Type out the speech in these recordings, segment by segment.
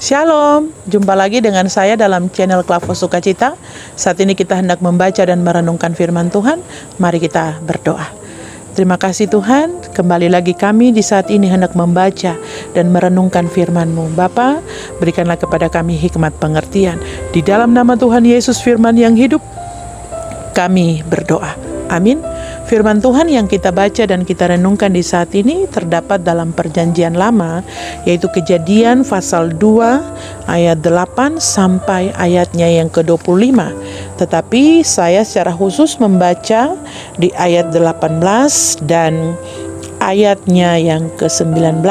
Shalom, jumpa lagi dengan saya dalam channel Klavos Sukacita. Saat ini kita hendak membaca dan merenungkan firman Tuhan. Mari kita berdoa. Terima kasih Tuhan, kembali lagi kami di saat ini hendak membaca dan merenungkan firman-Mu. Bapa, berikanlah kepada kami hikmat pengertian. Di dalam nama Tuhan Yesus firman yang hidup, kami berdoa. Amin. Firman Tuhan yang kita baca dan kita renungkan di saat ini terdapat dalam Perjanjian Lama, yaitu Kejadian pasal 2 ayat 8 sampai ayatnya yang ke-25. Tetapi saya secara khusus membaca di ayat 18 dan ayatnya yang ke-19.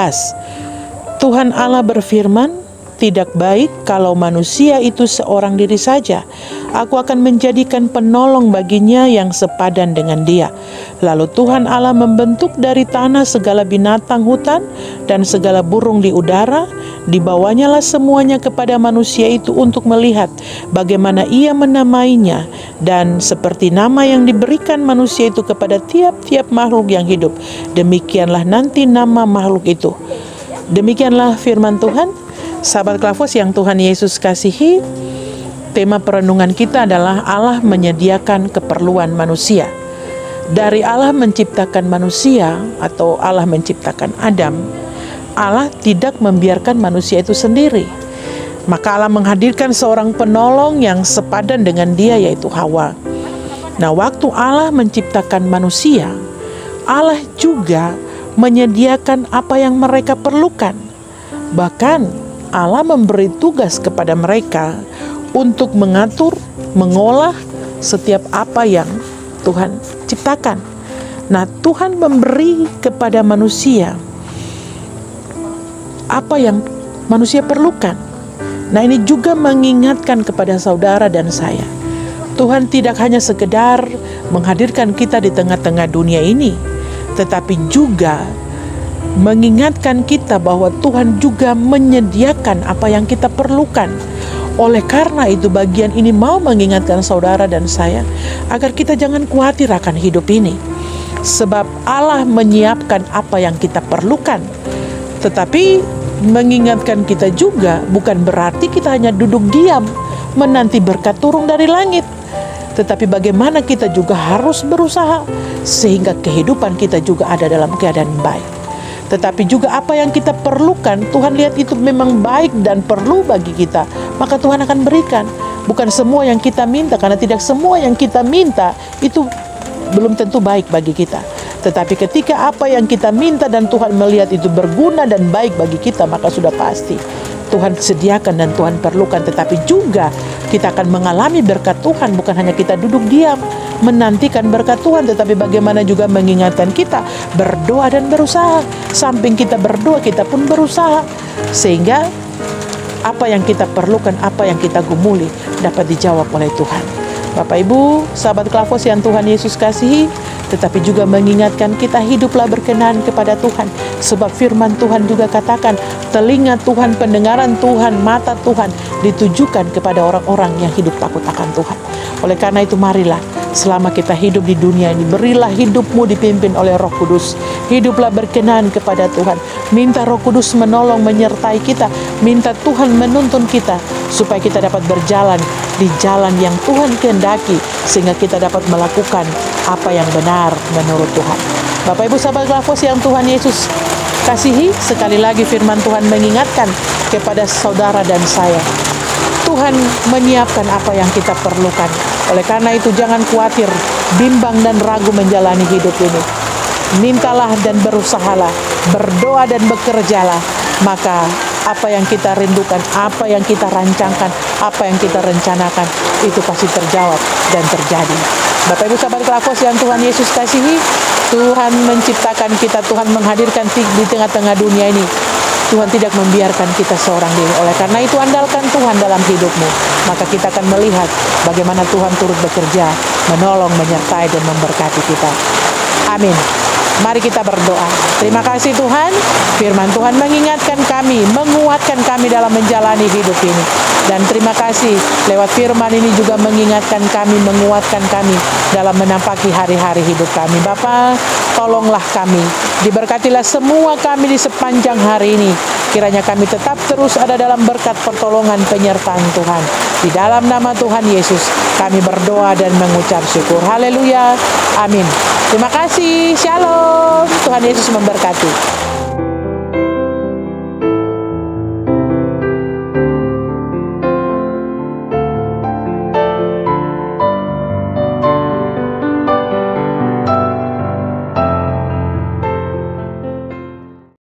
Tuhan Allah berfirman, "Tidak baik kalau manusia itu seorang diri saja. Aku akan menjadikan penolong baginya yang sepadan dengan dia." Lalu Tuhan Allah membentuk dari tanah segala binatang hutan dan segala burung di udara. Dibawanyalah semuanya kepada manusia itu untuk melihat bagaimana ia menamainya. Dan seperti nama yang diberikan manusia itu kepada tiap-tiap makhluk yang hidup, demikianlah nanti nama makhluk itu. Demikianlah firman Tuhan. Sahabat Klavos yang Tuhan Yesus kasihi, tema perenungan kita adalah Allah menyediakan keperluan manusia. Dari Allah menciptakan manusia atau Allah menciptakan Adam, Allah tidak membiarkan manusia itu sendiri. Maka Allah menghadirkan seorang penolong yang sepadan dengan dia, yaitu Hawa. Nah, waktu Allah menciptakan manusia, Allah juga menyediakan apa yang mereka perlukan. Bahkan Allah memberi tugas kepada mereka untuk mengatur, mengolah setiap apa yang Tuhan ciptakan. Nah, Tuhan memberi kepada manusia apa yang manusia perlukan. Nah, ini juga mengingatkan kepada saudara dan saya. Tuhan tidak hanya sekedar menghadirkan kita di tengah-tengah dunia ini, tetapi juga mengingatkan kita bahwa Tuhan juga menyediakan apa yang kita perlukan. Oleh karena itu bagian ini mau mengingatkan saudara dan saya agar kita jangan khawatir akan hidup ini. Sebab Allah menyiapkan apa yang kita perlukan. Tetapi mengingatkan kita juga bukan berarti kita hanya duduk diam menanti berkat turun dari langit. Tetapi bagaimana kita juga harus berusaha sehingga kehidupan kita juga ada dalam keadaan baik. Tetapi juga apa yang kita perlukan, Tuhan lihat itu memang baik dan perlu bagi kita, maka Tuhan akan berikan. Bukan semua yang kita minta, karena tidak semua yang kita minta itu belum tentu baik bagi kita. Tetapi ketika apa yang kita minta dan Tuhan melihat itu berguna dan baik bagi kita, maka sudah pasti Tuhan sediakan dan Tuhan perlukan. Tetapi juga kita akan mengalami berkat Tuhan, bukan hanya kita duduk diam menantikan berkat Tuhan, tetapi bagaimana juga mengingatkan kita berdoa dan berusaha. Samping kita berdoa, kita pun berusaha, sehingga apa yang kita perlukan, apa yang kita gumuli dapat dijawab oleh Tuhan. Bapak Ibu, sahabat Klavos yang Tuhan Yesus kasihi, tetapi juga mengingatkan kita hiduplah berkenan kepada Tuhan. Sebab firman Tuhan juga katakan, telinga Tuhan, pendengaran Tuhan, mata Tuhan ditujukan kepada orang-orang yang hidup takut akan Tuhan. Oleh karena itu marilah selama kita hidup di dunia ini, berilah hidupmu dipimpin oleh Roh Kudus. Hiduplah berkenan kepada Tuhan. Minta Roh Kudus menolong, menyertai kita. Minta Tuhan menuntun kita supaya kita dapat berjalan di jalan yang Tuhan kehendaki, sehingga kita dapat melakukan apa yang benar menurut Tuhan. Bapak Ibu sahabat Klavos yang Tuhan Yesus kasihi, sekali lagi firman Tuhan mengingatkan kepada saudara dan saya, Tuhan menyiapkan apa yang kita perlukan. Oleh karena itu jangan khawatir, bimbang dan ragu menjalani hidup ini. Mintalah dan berusahalah, berdoa dan bekerjalah, maka apa yang kita rindukan, apa yang kita rancangkan, apa yang kita rencanakan, itu pasti terjawab dan terjadi. Bapak Ibu sahabat Klavos yang Tuhan Yesus kasihi, Tuhan menciptakan kita, Tuhan menghadirkan di tengah-tengah dunia ini. Tuhan tidak membiarkan kita seorang diri. Oleh karena itu andalkan Tuhan dalam hidupmu, maka kita akan melihat bagaimana Tuhan turut bekerja, menolong, menyertai dan memberkati kita. Amin. Mari kita berdoa. Terima kasih Tuhan, firman Tuhan mengingatkan kami, menguatkan kami dalam menjalani hidup ini. Dan terima kasih lewat firman ini juga mengingatkan kami, menguatkan kami dalam menampaki hari-hari hidup kami. Bapa, tolonglah kami, diberkatilah semua kami di sepanjang hari ini. Kiranya kami tetap terus ada dalam berkat pertolongan penyertaan Tuhan. Di dalam nama Tuhan Yesus kami berdoa dan mengucap syukur. Haleluya. Amin. Terima kasih. Shalom. Tuhan Yesus memberkati.